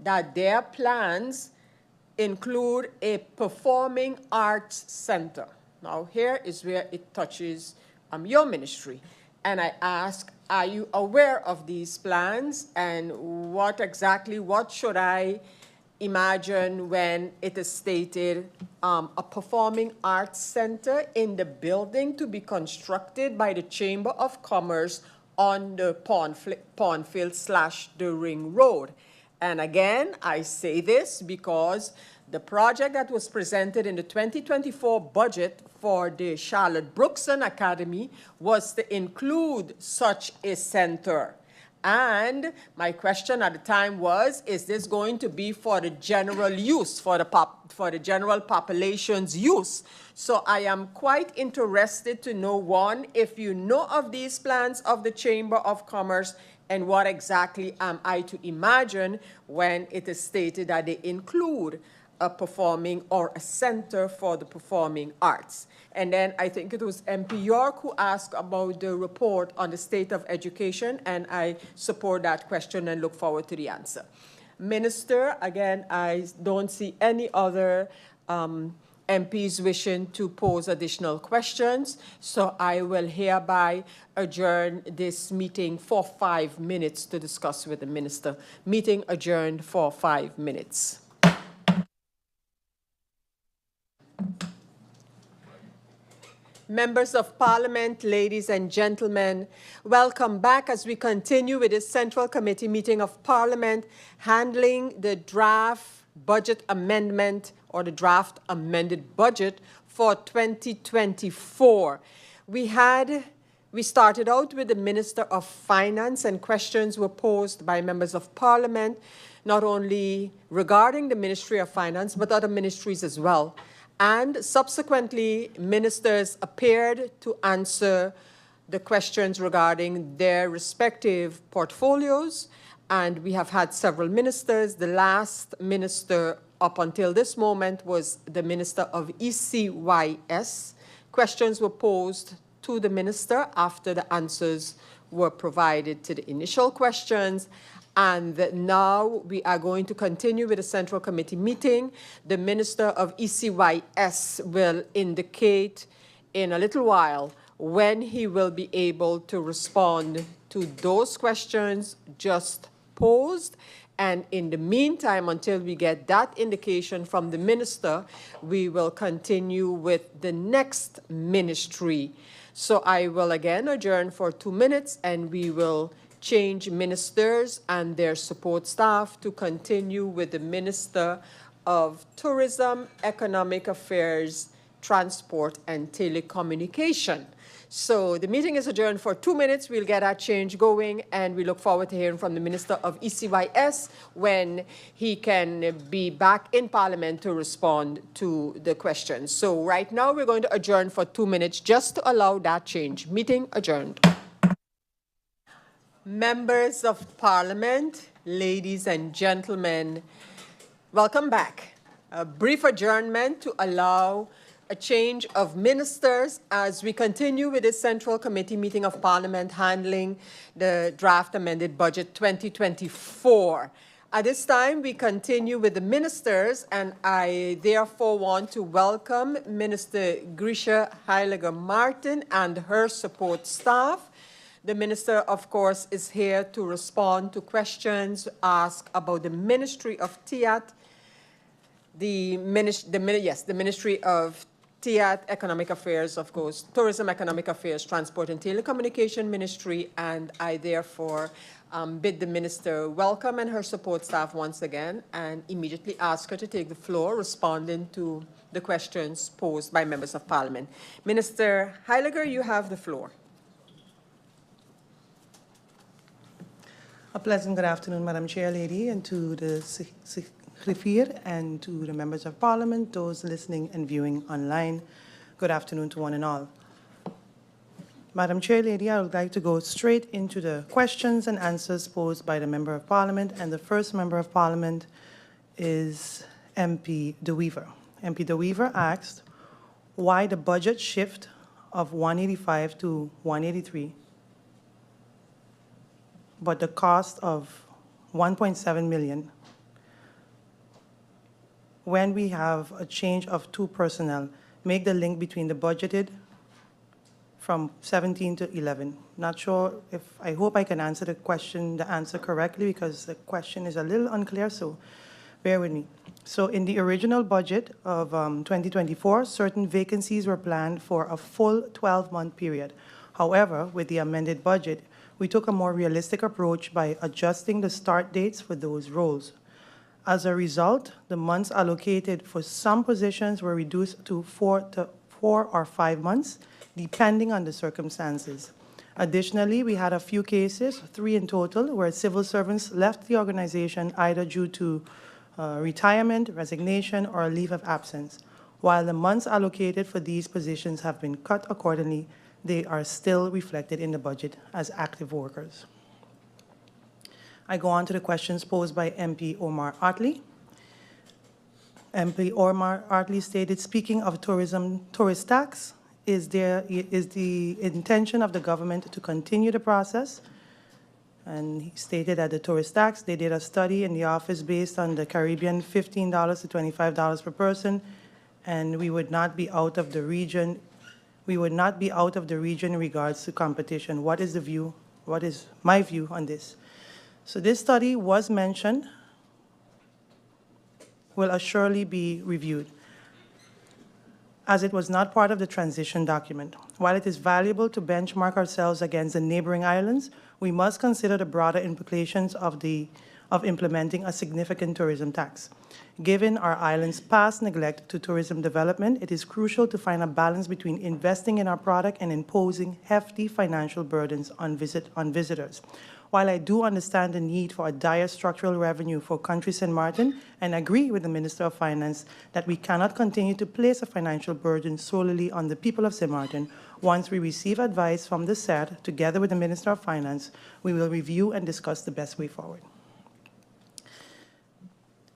that their plans include a performing arts center. Now, here is where it touches your ministry. And I ask, are you aware of these plans, and what should I imagine when it is stated a performing arts center in the building to be constructed by the Chamber of Commerce on the Pondfield / the Ring Road? And again, I say this because the project that was presented in the 2024 budget for the Charlotte Brookson Academy was to include such a center. And my question at the time was, is this going to be for the general use, for the general population's use? So I am quite interested to know, one, if you know of these plans of the Chamber of Commerce, and what exactly am I to imagine when it is stated that they include a performing or a center for the performing arts. And then I think it was MP York who asked about the report on the state of education, and I support that question and look forward to the answer. Minister, again, I don't see any other MPs wishing to pose additional questions, so I will hereby adjourn this meeting for 5 minutes to discuss with the minister. Meeting adjourned for 5 minutes. Members of Parliament, ladies and gentlemen, welcome back as we continue with the Central Committee meeting of Parliament handling the draft budget amendment or the draft amended budget for 2024. We started out with the Minister of Finance, and questions were posed by members of Parliament, not only regarding the Ministry of Finance, but other ministries as well. And subsequently, ministers appeared to answer the questions regarding their respective portfolios. And we have had several ministers. The last minister up until this moment was the Minister of ECYS. Questions were posed to the minister after the answers were provided to the initial questions. And now we are going to continue with the Central Committee meeting. The Minister of ECYS will indicate in a little while when he will be able to respond to those questions just posed. And in the meantime, until we get that indication from the minister, we will continue with the next ministry. So I will again adjourn for 2 minutes, and we will change ministers and their support staff to continue with the Minister of Tourism, Economic Affairs, Transport, and Telecommunication. So the meeting is adjourned for 2 minutes. We'll get our change going, and we look forward to hearing from the Minister of ECYS when he can be back in Parliament to respond to the questions. So right now we're going to adjourn for 2 minutes just to allow that change. Meeting adjourned. Members of Parliament, ladies and gentlemen, welcome back. A brief adjournment to allow a change of ministers as we continue with the Central Committee meeting of Parliament handling the draft amended budget 2024. At this time, we continue with the ministers, and I therefore want to welcome Minister Grisha Heiliger-Martin and her support staff. The minister, of course, is here to respond to questions asked about the Ministry of TIAT, the Ministry of TIAT, Economic Affairs, of course, Tourism, Economic Affairs, Transport, and Telecommunication Ministry, and I therefore bid the minister welcome and her support staff once again, and immediately ask her to take the floor, responding to the questions posed by members of Parliament. Minister Heiliger, you have the floor. A pleasant good afternoon, Madam Chair Lady, and to the Secretary and to the members of Parliament, those listening and viewing online. Good afternoon to one and all. Madam Chair Lady, I would like to go straight into the questions and answers posed by the Member of Parliament, and the first Member of Parliament is MP De Wever. MP De Wever asked why the budget shift of 185 to 183, but the cost of 1.7 million when we have a change of 2 personnel, make the link between the budgeted from 17 to 11. Not sure if, I hope I can answer the answer correctly, because the question is a little unclear, so bear with me. So in the original budget of 2024, certain vacancies were planned for a full 12-month period. However, with the amended budget, we took a more realistic approach by adjusting the start dates for those roles. As a result, the months allocated for some positions were reduced to 4 or 5 months, depending on the circumstances. Additionally, we had a few cases, 3 in total, where civil servants left the organization either due to retirement, resignation, or a leave of absence. While the months allocated for these positions have been cut accordingly, they are still reflected in the budget as active workers. I go on to the questions posed by MP Omar Otley. MP Omar Otley stated, speaking of tourist tax, is the intention of the government to continue the process? And he stated that the tourist tax, they did a study in the office based on the Caribbean, $15 to $25 per person, and we would not be out of the region. We would not be out of the region in regards to competition. What is the view? What is my view on this? So this study was mentioned, will assuredly be reviewed, as it was not part of the transition document. While it is valuable to benchmark ourselves against the neighboring islands, we must consider the broader implications of implementing a significant tourism tax. Given our island's past neglect to tourism development, it is crucial to find a balance between investing in our product and imposing hefty financial burdens on visitors. While I do understand the need for a dire structural revenue for country St. Maarten and agree with the Minister of Finance that we cannot continue to place a financial burden solely on the people of St. Maarten, once we receive advice from the SED, together with the Minister of Finance, we will review and discuss the best way forward.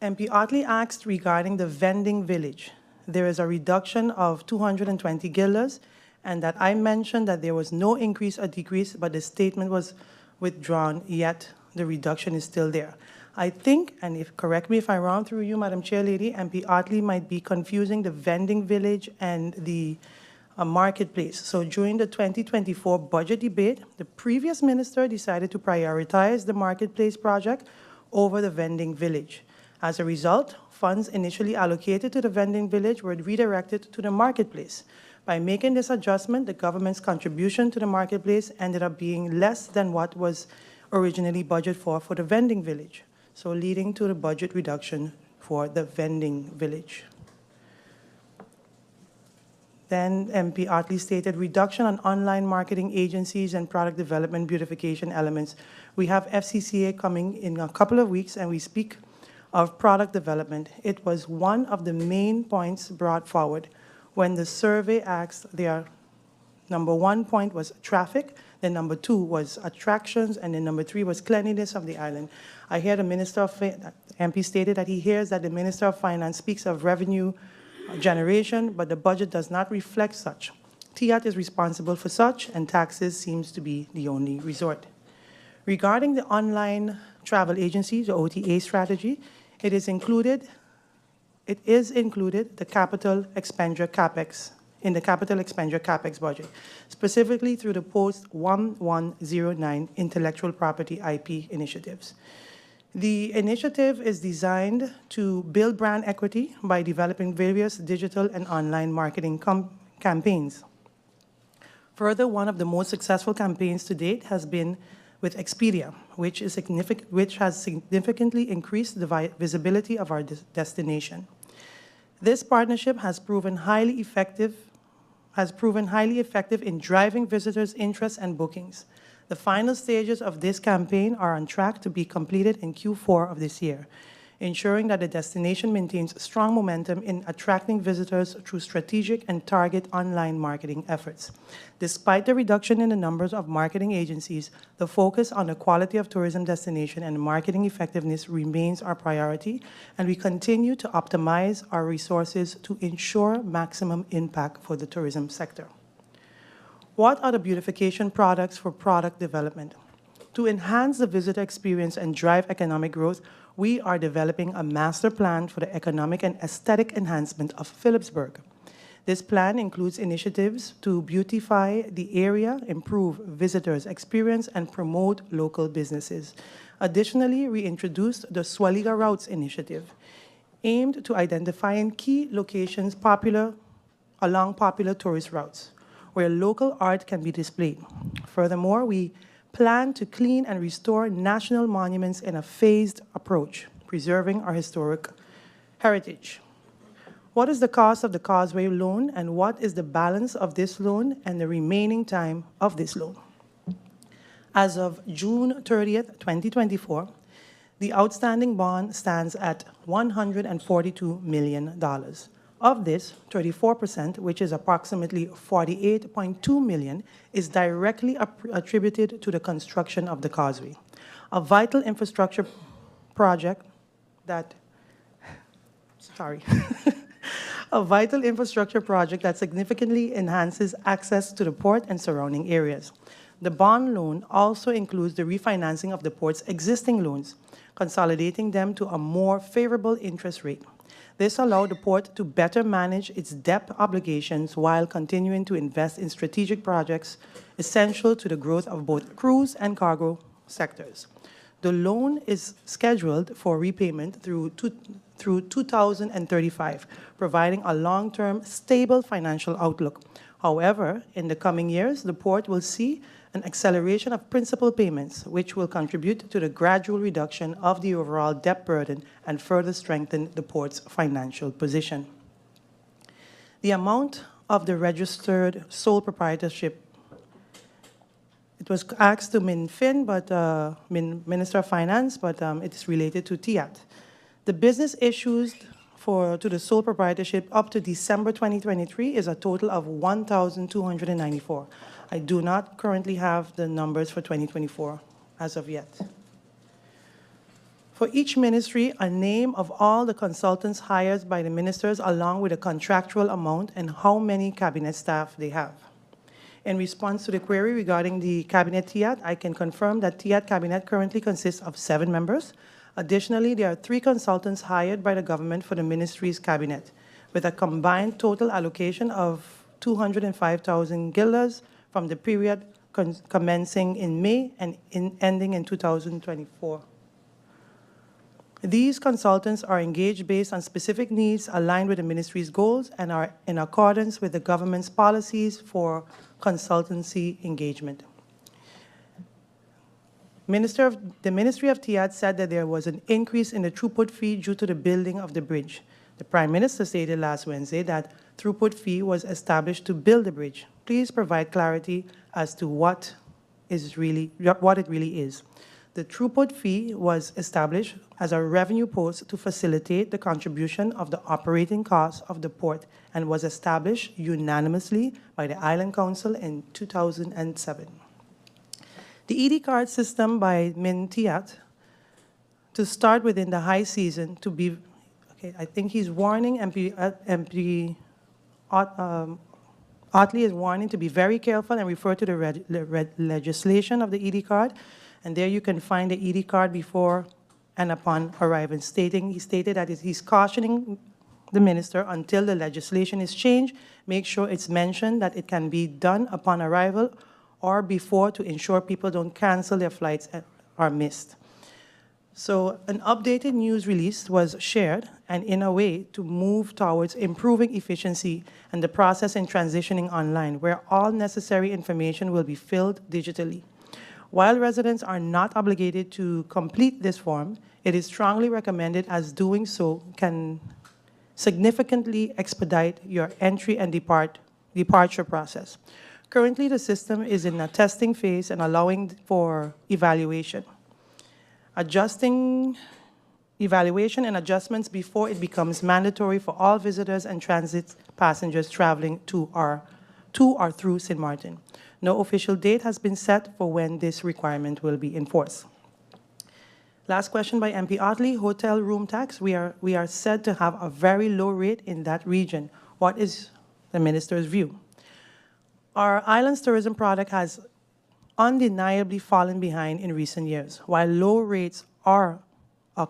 MP Otley asked regarding the vending village. There is a reduction of 220 guilders, and that I mentioned that there was no increase or decrease, but the statement was withdrawn, yet the reduction is still there. I think, and correct me if I'm wrong through you, Madam Chair Lady, MP Otley might be confusing the vending village and the marketplace. So during the 2024 budget debate, the previous minister decided to prioritize the marketplace project over the vending village. As a result, funds initially allocated to the vending village were redirected to the marketplace. By making this adjustment, the government's contribution to the marketplace ended up being less than what was originally budgeted for the vending village, so leading to the budget reduction for the vending village. Then MP Otley stated, reduction on online marketing agencies and product development beautification elements. We have FCCA coming in a couple of weeks, and we speak of product development. It was one of the main points brought forward when the survey asked their number 1 point was traffic, then number 2 was attractions, and then number 3 was cleanliness of the island. I hear the Minister of MP stated that he hears that the Minister of Finance speaks of revenue generation, but the budget does not reflect such. TIAT is responsible for such, and taxes seems to be the only resort. Regarding the online travel agencies, the OTA strategy, it is included the capital expenditure CapEx in the capital expenditure CapEx budget, specifically through the post-1109 intellectual property IP initiatives. The initiative is designed to build brand equity by developing various digital and online marketing campaigns. Further, one of the most successful campaigns to date has been with Expedia, which has significantly increased the visibility of our destination. This partnership has proven highly effective in driving visitors' interest and bookings. The final stages of this campaign are on track to be completed in Q4 of this year, ensuring that the destination maintains strong momentum in attracting visitors through strategic and target online marketing efforts. Despite the reduction in the numbers of marketing agencies, the focus on the quality of tourism destination and marketing effectiveness remains our priority, and we continue to optimize our resources to ensure maximum impact for the tourism sector. What are the beautification products for product development? To enhance the visitor experience and drive economic growth, we are developing a master plan for the economic and aesthetic enhancement of Philipsburg. This plan includes initiatives to beautify the area, improve visitors' experience, and promote local businesses. Additionally, we introduced the Swaliga Routes initiative, aimed to identifying key locations along popular tourist routes, where local art can be displayed. Furthermore, we plan to clean and restore national monuments in a phased approach, preserving our historic heritage. What is the cost of the Causeway loan, and what is the balance of this loan and the remaining time of this loan? As of June 30th, 2024, the outstanding bond stands at $142 million. Of this, 34%, which is approximately $48.2 million, is directly attributed to the construction of the causeway, a vital infrastructure project that, a vital infrastructure project that significantly enhances access to the port and surrounding areas. The bond loan also includes the refinancing of the port's existing loans, consolidating them to a more favorable interest rate. This allowed the port to better manage its debt obligations while continuing to invest in strategic projects essential to the growth of both cruise and cargo sectors. The loan is scheduled for repayment through 2035, providing a long-term, stable financial outlook. However, in the coming years, the port will see an acceleration of principal payments, which will contribute to the gradual reduction of the overall debt burden and further strengthen the port's financial position. The amount of the registered sole proprietorship, it was asked to MinFin, but Minister of Finance, but it is related to TIAT. The business issues to the sole proprietorship up to December 2023 is a total of 1,294. I do not currently have the numbers for 2024 as of yet. For each ministry, a name of all the consultants hired by the ministers along with a contractual amount and how many cabinet staff they have. In response to the query regarding the cabinet TIAT, I can confirm that TIAT cabinet currently consists of 7 members. Additionally, there are 3 consultants hired by the government for the ministry's cabinet, with a combined total allocation of 205,000 guilders from the period commencing in May and ending in 2024. These consultants are engaged based on specific needs aligned with the ministry's goals and are in accordance with the government's policies for consultancy engagement. The Ministry of TIAT said that there was an increase in the throughput fee due to the building of the bridge. The Prime Minister stated last Wednesday that throughput fee was established to build the bridge. Please provide clarity as to what it really is. The throughput fee was established as a revenue post to facilitate the contribution of the operating costs of the port and was established unanimously by the Island Council in 2007. The ED card system by MinTIAT to start within the high season to be, okay, I think he's warning MP Otley is warning to be very careful and refer to the legislation of the ED card. And there you can find the ED card before and upon arrival. He stated that he's cautioning the minister until the legislation is changed, make sure it's mentioned that it can be done upon arrival or before to ensure people don't cancel their flights or missed. So an updated news release was shared and in a way to move towards improving efficiency and the process in transitioning online, where all necessary information will be filled digitally. While residents are not obligated to complete this form, it is strongly recommended as doing so can significantly expedite your entry and departure process. Currently, the system is in a testing phase and allowing for evaluation and adjustments before it becomes mandatory for all visitors and transit passengers traveling to or through St. Maarten. No official date has been set for when this requirement will be enforced. Last question by MP Otley, hotel room tax. We are said to have a very low rate in that region. What is the minister's view? Our island's tourism product has undeniably fallen behind in recent years. While low rates are a